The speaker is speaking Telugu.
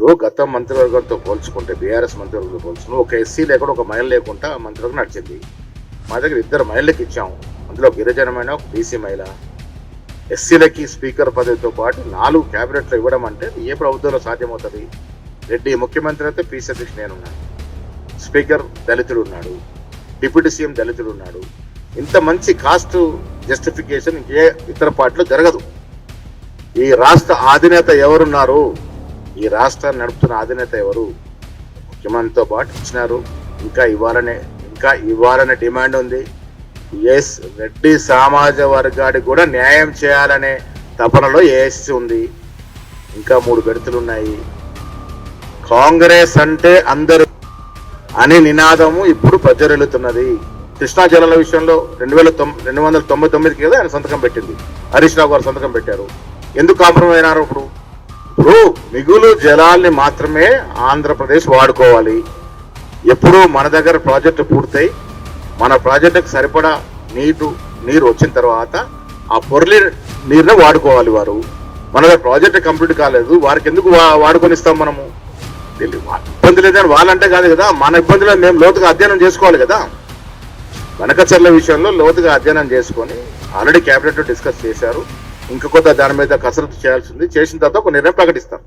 ఇప్పుడు గత మంత్రివర్గంతో పోల్చుకుంటే బీఆర్ఎస్ మంత్రివర్గంతో పోల్చుకుని ఒక ఎస్సీ లేకుండా ఒక మహిళ లేకుండా మంత్రివర్గం నడిచింది. మా దగ్గర 2 మహిళలకు ఇచ్చాము. అందులో గిరిజనమైన ఒక బీసీ మహిళ. ఎస్సీలకి స్పీకర్ పదవితో పాటు 4 క్యాబినెట్లు ఇవ్వడం అంటే ఏ ప్రభుత్వంలో సాధ్యమవుతుంది? రెడ్డి ముఖ్యమంత్రి అయితే పీసీ అధ్యక్షుడు నేనున్నాను, స్పీకర్ దళితుడు ఉన్నాడు, డిప్యూటీ సీఎం దళితుడు ఉన్నాడు. ఇంత మంచి కాస్ట్ జస్టిఫికేషన్ ఇంకే ఇతర పార్టీలో జరగదు. ఈ రాష్ట్ర అధినేత ఎవరున్నారు? ఈ రాష్ట్రాన్ని నడుపుతున్న అధినేత ఎవరు? ముఖ్యమంత్రితో పాటు ఇచ్చినారు. ఇంకా ఇవ్వాలనే డిమాండ్ ఉంది. ఎస్, రెడ్డి సమాజ వర్గానికి కూడా న్యాయం చేయాలనే తపనలో ఏఎస్సీ ఉంది. ఇంకా 3 గడుతులు ఉన్నాయి. కాంగ్రెస్ అంటే అందరూ అనే నినాదము ఇప్పుడు ప్రజ్వరిల్లుతున్నది. కృష్ణా జలాల విషయంలో 299 కదా ఆయన సంతకం పెట్టింది, హరీష్ రావు గారు సంతకం పెట్టారు. ఎందుకు కాంప్రమైజ్ అయినారు? ఇప్పుడు మిగులు జలాల్ని మాత్రమే ఆంధ్రప్రదేశ్ వాడుకోవాలి. ఎప్పుడు మన దగ్గర ప్రాజెక్టు పూర్తయి మన ప్రాజెక్టుకు సరిపడా నీరు వచ్చిన తర్వాత ఆ పొర్లి నీరుని వాడుకోవాలి. వారు మన దగ్గర ప్రాజెక్ట్ కంప్లీట్ కాలేదు, వారికి ఎందుకు వాడుకొని ఇస్తాం మనము? ఇబ్బంది లేదని వాళ్ళంటే కాదు కదా, మన ఇబ్బందులను మేము లోతుగా అధ్యయనం చేసుకోవాలి కదా. బనకచర్ల విషయంలో లోతుగా అధ్యయనం చేసుకొని ఆల్రెడీ క్యాబినెట్లో డిస్కస్ చేశారు. ఇంకా కొద్దిగా దాని మీద కసరత్తు చేయాల్సి ఉంది. చేసిన తర్వాత ఒక నిర్ణయం ప్రకటిస్తారు.